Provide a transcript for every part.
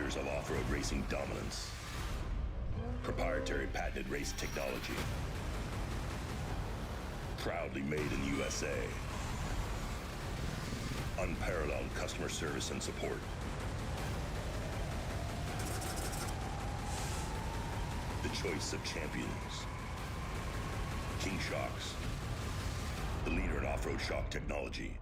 years of off-road racing dominance. Proprietary patented race technology. Proudly made in the USA. Unparalleled customer service and support. The choice of champions. King Shocks, the leader in off-road shock technology.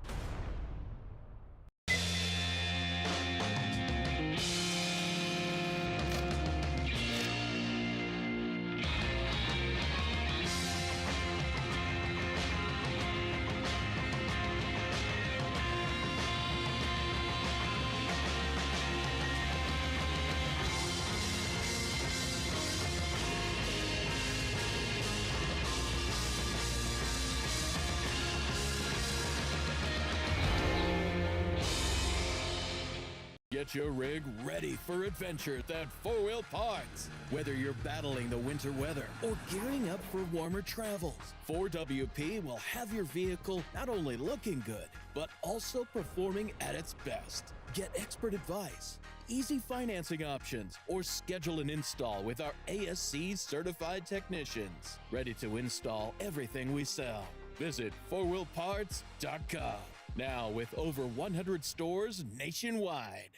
Get your rig ready for adventure at 4 Wheel Parts. Whether you're battling the winter weather or gearing up for warmer travels, 4WP will have your vehicle not only looking good, but also performing at its best. Get expert advice, easy financing options, or schedule an install with our ASC certified technicians. Ready to install everything we sell. Visit 4wheelparts.com. Now with over 100 stores nationwide.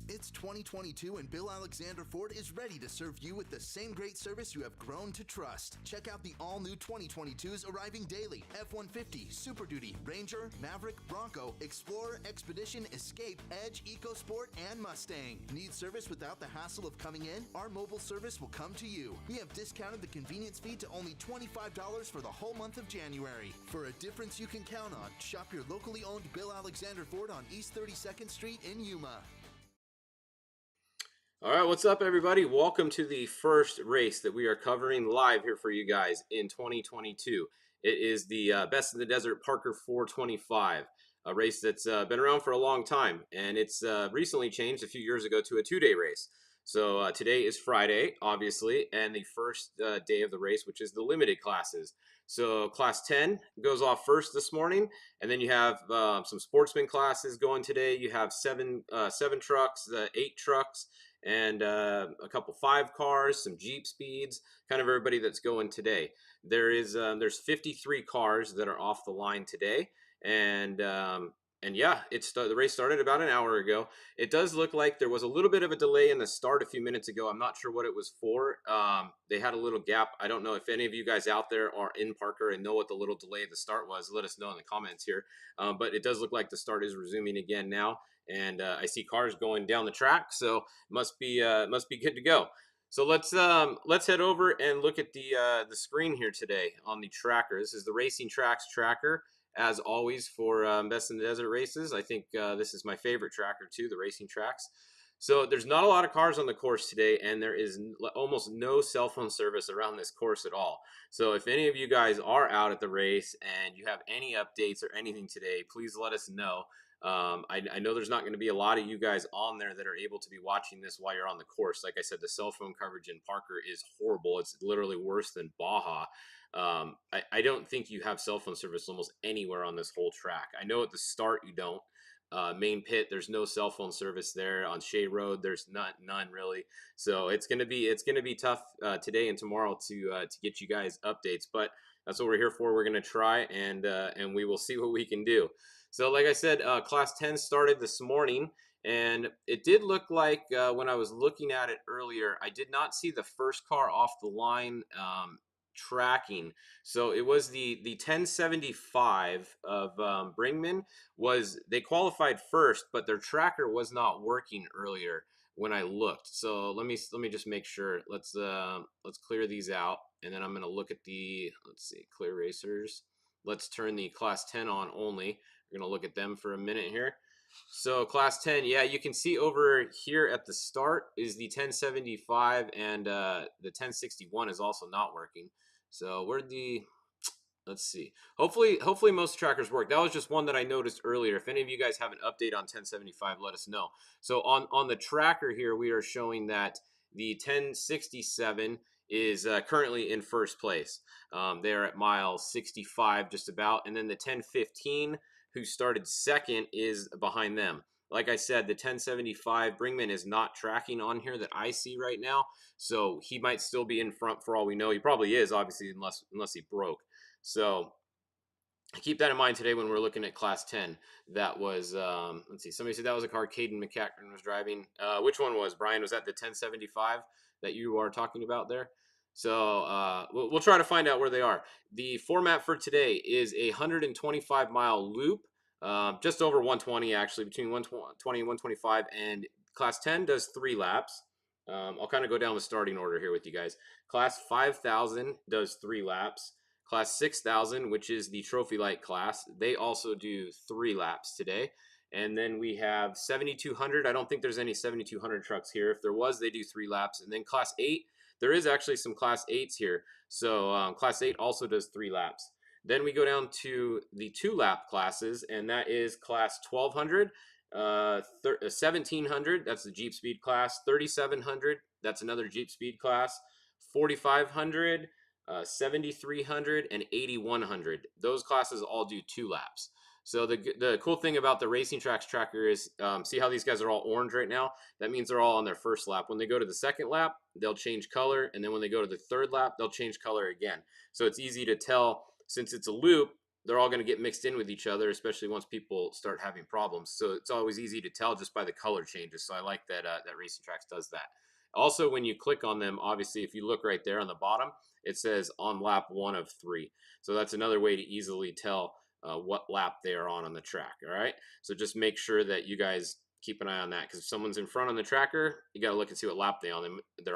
It's 2022 and Bill Alexander Ford is ready to serve you with the same great service you have grown to trust. Check out the all-new 2022s arriving daily. F-150, Super Duty, Ranger, Maverick, Bronco, Explorer, Expedition, Escape, Edge, EcoSport, and Mustang. Need service without the hassle of coming in? Our mobile service will come to you. We have discounted the convenience fee to only $25 for the whole month of January. For a difference you can count on, shop your locally owned Bill Alexander Ford on East 32nd Street in Yuma. All right, what's up, everybody? Welcome to the first race that we are covering live here for you guys in 2022. It is the Best in the Desert Parker 425, a race that's been around for a long time, and it's recently changed a few years ago to a two-day race. So today is Friday, obviously, and the first day of the race, which is the limited classes. So Class 10 goes off first this morning, and then you have some sportsman classes going today. You have seven trucks, 8 trucks, and a couple 5 cars, some Jeep speeds, kind of everybody that's going today. There's 53 cars that are off the line today, and yeah, the race started about an hour ago. It does look like there was a little bit of a delay in the start a few minutes ago. I'm not sure what it was for. They had a little gap. I don't know if any of you guys out there are in Parker and know what the little delay of the start was. Let us know in the comments here. But it does look like the start is resuming again now. And I see cars going down the track, so must be good to go. So let's head over and look at the screen here today on the tracker. This is the Racing Tracks tracker, as always, for Best in the Desert races. I think this is my favorite tracker too, the Racing Tracks. So there's not a lot of cars on the course today, and there is almost no cell phone service around this course at all. So if any of you guys are out at the race and you have any updates or anything today, please let us know. I know there's not going to be a lot of you guys on there that are able to be watching this while you're on the course. Like I said, the cell phone coverage in Parker is horrible. It's literally worse than Baja. I don't think you have cell phone service almost anywhere on this whole track. I know at the start you don't. Main pit, there's no cell phone service there. On Shea Road, there's none really. So it's gonna be tough today and tomorrow to get you guys updates. But that's what we're here for. We're gonna try, and we will see what we can do. So like I said, Class 10 started this morning, and it did look like when I was looking at it earlier, I did not see the first car off the line tracking. So it was the 1075 of Bringman. They qualified first, but their tracker was not working earlier when I looked. So let me just make sure. Let's clear these out, and then I'm going to look at let's see, clear racers. Let's turn the Class 10 on only. We're going to look at them for a minute here. So Class 10, yeah, you can see over here at the start is the 1075, and the 1061 is also not working. So let's see. Hopefully most trackers work. That was just one that I noticed earlier. If any of you guys have an update on 1075, let us know. So on the tracker here, we are showing that the 1067 is currently in first place. They're at mile 65 just about, and then the 1015, who started second, is behind them. Like I said, the 1075 Bringman is not tracking on here that I see right now, so he might still be in front for all we know. He probably is, obviously, unless he broke. So keep that in mind today when we're looking at Class 10. That was, let's see, somebody said that was a car Caden McCackern was driving. Which one was, Brian? Was that the 1075 that you are talking about there? So we'll try to find out where they are. The format for today is a 125-mile loop, just over 120 actually, between 120 and 125, and Class 10 does 3 laps. I'll kind of go down the starting order here with you guys. Class 5000 does 3 laps. Class 6000, which is the trophy light class, they also do 3 laps today. And then we have 7200. I don't think there's any 7200 trucks here. If there was, they do 3 laps. And then Class 8, there is actually some Class 8s here. So Class 8 also does 3 laps. Then we go down to the 2-lap classes, and that is Class 1200, 1700, that's the Jeep Speed class, 3700, that's another Jeep Speed class, 4500, 7300, and 8100. Those classes all do 2 laps. So the cool thing about the Racing Tracks tracker is, see how these guys are all orange right now? That means they're all on their first lap. When they go to the second lap, they'll change color, and then when they go to the third lap, they'll change color again. So it's easy to tell, since it's a loop, they're all going to get mixed in with each other, especially once people start having problems. So it's always easy to tell just by the color changes. So I like that that Racing Tracks does that. Also, when you click on them, obviously, if you look right there on the bottom, it says on lap 1 of 3. So that's another way to easily tell what lap they are on the track. All right. So just make sure that you guys keep an eye on that, because if someone's in front on the tracker, you got to look and see what lap they're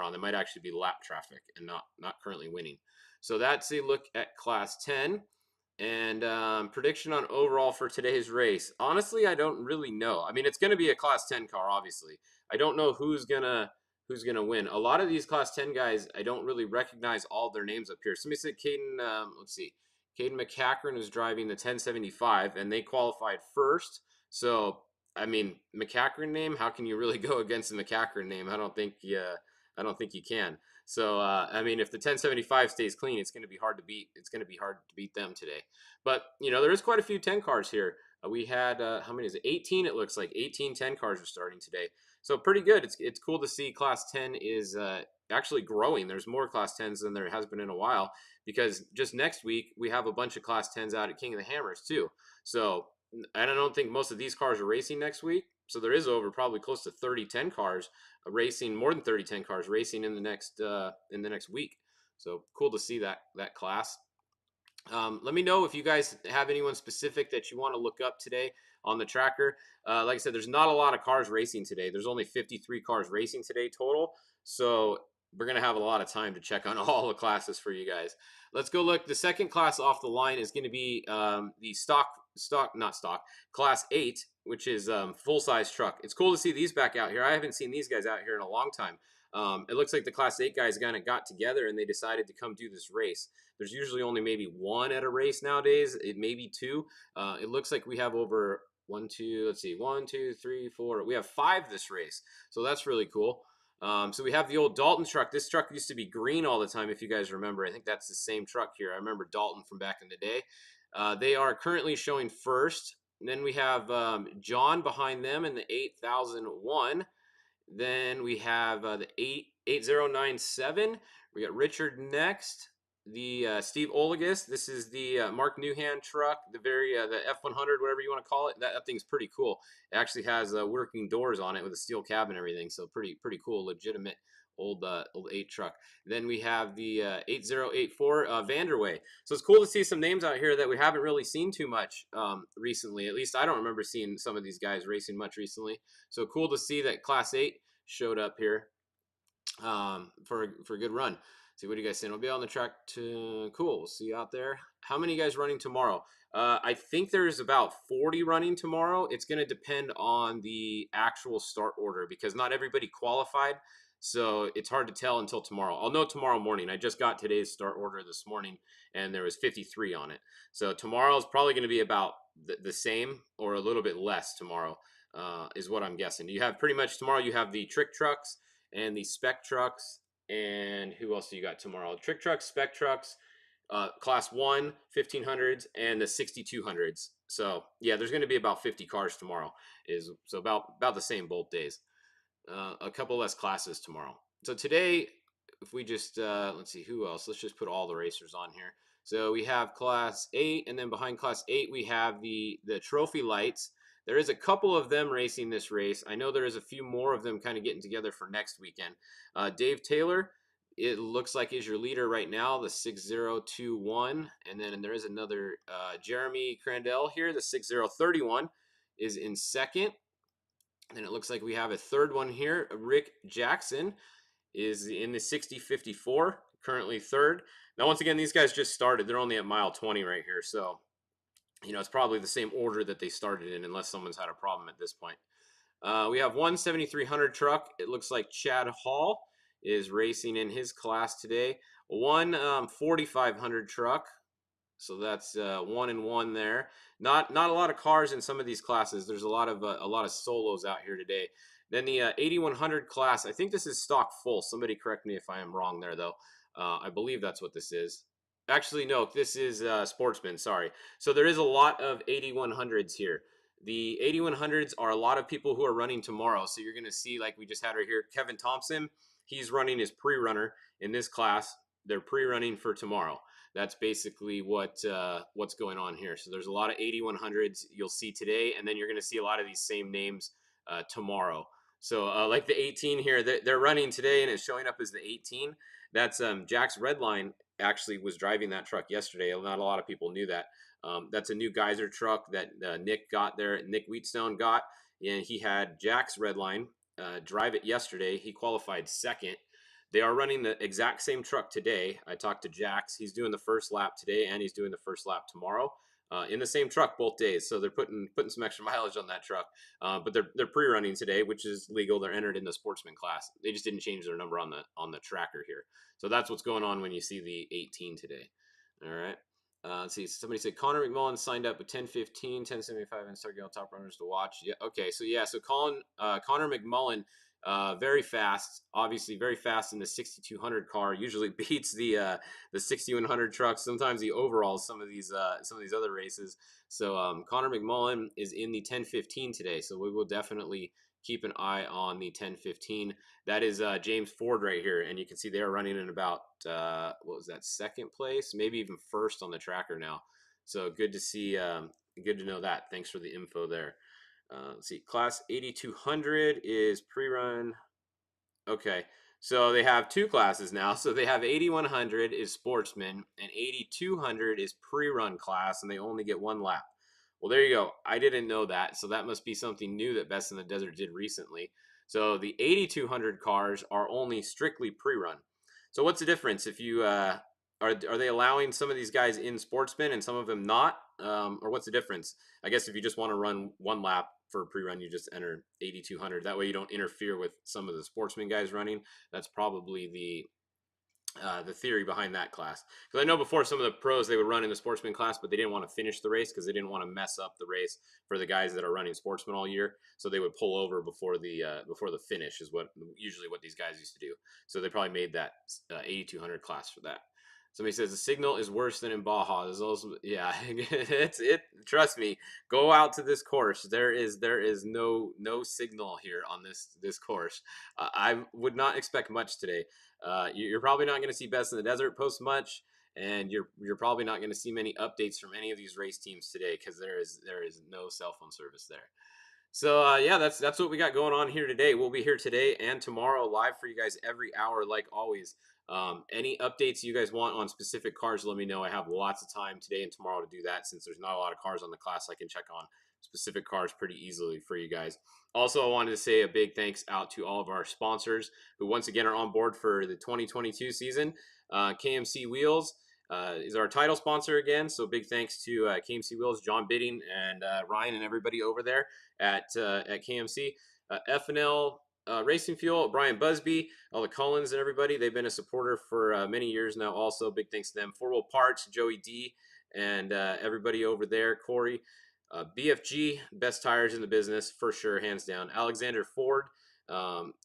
on. They might actually be lap traffic and not currently winning. So that's a look at Class 10. And prediction on overall for today's race. Honestly, I don't really know. I mean, it's going to be a Class 10 car, obviously. I don't know who's gonna win. A lot of these Class 10 guys, I don't really recognize all their names up here. Somebody said Caden. Let's see. Caden McCackern is driving the 1075, and they qualified first. So, I mean, McCackern name. How can you really go against the McCackern name? I don't think you can. So, I mean, if the 1075 stays clean, it's going to be hard to beat. It's going to be hard to beat them today. But, you know, there is quite a few 10 cars here. We had, how many is it? 18, it looks like. 18 10 cars are starting today. So pretty good. It's cool to see Class 10 is actually growing. There's more Class 10s than there has been in a while, because just next week, we have a bunch of Class 10s out at King of the Hammers, too. So, and I don't think most of these cars are racing next week. So there is over probably close to 30 10 cars racing, more than 30 10 cars racing in the next week. So cool to see that class. Let me know if you guys have anyone specific that you want to look up today on the tracker. Like I said, there's not a lot of cars racing today. There's only 53 cars racing today total. So we're going to have a lot of time to check on all the classes for you guys. Let's go look. The second class off the line is going to be the Class 8, which is full-size truck. It's cool to see these back out here. I haven't seen these guys out here in a long time. It looks like the Class 8 guys kind of got together and they decided to come do this race. There's usually only maybe one at a race nowadays. It may be 2. It looks like we have over 1, 2, let's see, 1, 2, 3, 4. We have 5 this race. So that's really cool. So we have the old Dalton truck. This truck used to be green all the time, if you guys remember. I think that's the same truck here. I remember Dalton from back in the day. They are currently showing first. And then we have John behind them in the 8001. Then we have the 8097. We got Richard next. The Steve Olagus. This is the Mark Newhand truck. The F100, whatever you want to call it. That thing's pretty cool. It actually has working doors on it with a steel cab and everything. So pretty cool, legitimate old 8 truck. Then we have the 8084 Vanderway. So it's cool to see some names out here that we haven't really seen too much recently. At least I don't remember seeing some of these guys racing much recently. So cool to see that Class 8 showed up here for a good run. See, what do you guys saying? We'll be on the track to cool. We'll see you out there. How many guys running tomorrow? I think there's about 40 running tomorrow. It's going to depend on the actual start order, because not everybody qualified. So it's hard to tell until tomorrow. I'll know tomorrow morning. I just got today's start order this morning, and there was 53 on it. So tomorrow is probably going to be about the same or a little bit less tomorrow, is what I'm guessing. You have pretty much tomorrow, you have the trick trucks and the spec trucks. And who else do you got tomorrow? Trick trucks, spec trucks, Class 1, 1500s, and the 6200s. So yeah, there's going to be about 50 cars tomorrow. Is so about the same both days. A couple less classes tomorrow. So today, if we just let's see who else. Let's just put all the racers on here. So we have Class 8, and then behind Class 8 we have the trophy lights. There is a couple of them racing this race. I know there is a few more of them kind of getting together for next weekend. Dave Taylor, it looks like is your leader right now, the 6021, and then there is another Jeremy Crandell here, the 6031 is in second. And it looks like we have a third one here. Rick Jackson is in the 6054, currently third. Now, once again, these guys just started. They're only at mile 20 right here. So, it's probably the same order that they started in, unless someone's had a problem at this point. We have one 7300 truck. It looks like Chad Hall is racing in his class today. One 4500 truck. So that's 1 and 1 there. Not a lot of cars in some of these classes. There's a lot of solos out here today. Then the 8100 class. I think this is stock full. Somebody correct me if I am wrong there, though. I believe that's what this is. Actually, no, this is Sportsman. Sorry. So there is a lot of 8100s here. The 8100s are a lot of people who are running tomorrow. So you're going to see, like we just had right here, Kevin Thompson. He's running his pre-runner in this class. They're pre-running for tomorrow. That's basically what's going on here. So there's a lot of 8100s you'll see today, and then you're going to see a lot of these same names tomorrow. So like the 18 here, they're running today, and it's showing up as the 18. That's Jack's Redline actually was driving that truck yesterday. Not a lot of people knew that. That's a new Geyser truck that Nick got there. Nick Wheatstone got, and he had Jack's Redline drive it yesterday. He qualified second. They are running the exact same truck today. I talked to Jax. He's doing the first lap today, and he's doing the first lap tomorrow in the same truck both days. So they're putting some extra mileage on that truck. But they're pre-running today, which is legal. They're entered in the sportsman class. They just didn't change their number on the tracker here. So that's what's going on when you see the 18 today. All right. Let's see. Somebody said Connor McMullen signed up with 10:15, 10:75, and started getting top runners to watch. Yeah. Okay. So yeah. So Connor McMullen. Very fast, obviously very fast in the 6200 car. Usually beats the 6100 trucks. Sometimes the overalls. Some of these other races. So Connor McMullen is in the 1015 today. So we will definitely keep an eye on the 1015. That is James Ford right here, and you can see they are running in about what was that, second place, maybe even first on the tracker now. So good to see. Good to know that. Thanks for the info there. Let's see, class 8200 is pre-run. Okay, so they have two classes now. So they have 8100 is sportsman, and 8200 is pre-run class, and they only get one lap. Well, there you go. I didn't know that, so that must be something new that Best in the Desert did recently. So the 8200 cars are only strictly pre-run. So what's the difference if you are they allowing some of these guys in sportsman and some of them not? Or what's the difference? I guess if you just want to run one lap for a pre-run, you just enter 8200. That way you don't interfere with some of the sportsman guys running. That's probably the theory behind that class. Because I know before some of the pros, they would run in the sportsman class, but they didn't want to finish the race because they didn't want to mess up the race for the guys that are running sportsman all year. So they would pull over before the finish is usually what these guys used to do. So they probably made that 8200 class for that. Somebody says the signal is worse than in Baja. There's also, yeah, trust me, go out to this course. There is no signal here on this course. I would not expect much today. You're probably not going to see Best in the Desert post much, and you're probably not going to see many updates from any of these race teams today because there is no cell phone service there. So yeah, that's what we got going on here today. We'll be here today and tomorrow live for you guys every hour, like always. Any updates you guys want on specific cars, let me know. I have lots of time today and tomorrow to do that since there's not a lot of cars on the class. I can check on specific cars pretty easily for you guys. Also, I wanted to say a big thanks out to all of our sponsors who once again are on board for the 2022 season. KMC Wheels is our title sponsor again. So big thanks to KMC Wheels, John Bidding, and Ryan and everybody over there at KMC. F&L Racing Fuel, Brian Busby, all the Collins and everybody. They've been a supporter for many years now also. Big thanks to them. 4 Wheel Parts, Joey D, and everybody over there. Corey. BFG, best tires in the business for sure, hands down. Alexander Ford,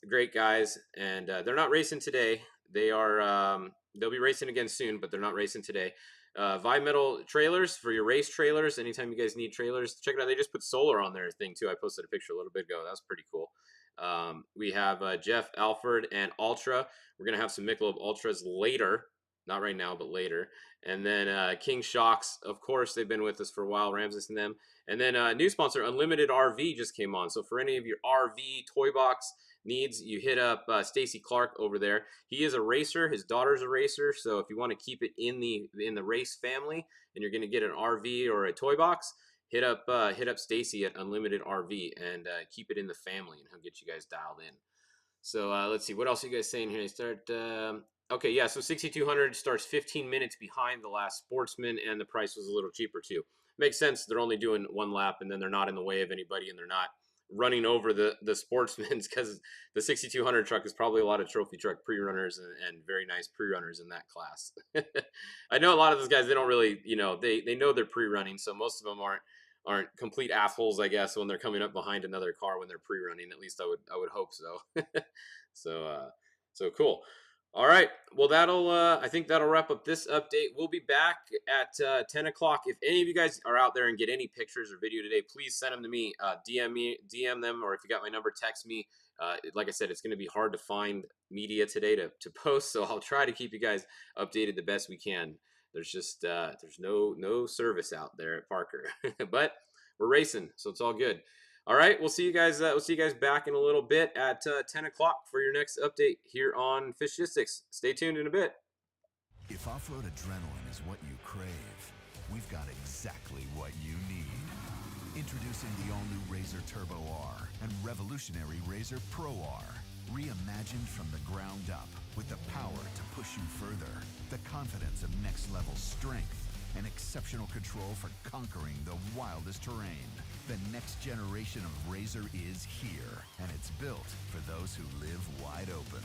great guys, and they're not racing today. They'll be racing again soon, but they're not racing today. Metal trailers for your race trailers. Anytime you guys need trailers, check it out. They just put solar on their thing too. I posted a picture a little bit ago. That was pretty cool. We have Jeff, Alfred, and Ultra. We're gonna have some Michelob Ultras later, not right now, but later. And then King Shocks, of course, they've been with us for a while. Ramses and them. And then new sponsor, Unlimited RV, just came on. So for any of your RV toy box needs, you hit up Stacy Clark over there. He is a racer. His daughter's a racer. So if you want to keep it in the race family, and you're going to get an RV or a toy box, hit up Stacy at Unlimited RV and keep it in the family, and he'll get you guys dialed in. So let's see, what else are you guys saying here? Start. Okay, yeah. So 6,200 starts 15 minutes behind the last Sportsman, and the price was a little cheaper too. Makes sense. They're only doing one lap, and then they're not in the way of anybody, and they're not running over the Sportsmans, because the 6,200 truck is probably a lot of trophy truck pre-runners and very nice pre-runners in that class. I know a lot of those guys, they don't really, they know they're pre-running, so most of them aren't complete assholes, I guess, when they're coming up behind another car when they're pre-running. At least I would hope so. So cool. All right. Well, I think that'll wrap up this update. We'll be back at 10 o'clock. If any of you guys are out there and get any pictures or video today, please send them to me. DM them, or if you got my number, text me. Like I said, it's going to be hard to find media today to post, so I'll try to keep you guys updated the best we can. There's just there's no service out there at Parker, but we're racing, so it's all good. All right, we'll see you guys. We'll see you guys back in a little bit at 10 o'clock for your next update here on Fishgistics. Stay tuned in a bit. If off-road adrenaline is what you crave, we've got exactly what you need. Introducing the all-new Razor Turbo R and revolutionary Razor Pro R. Reimagined from the ground up with the power to push you further, the confidence of next-level strength, and exceptional control for conquering the wildest terrain. The next generation of Razor is here, and it's built for those who live wide open.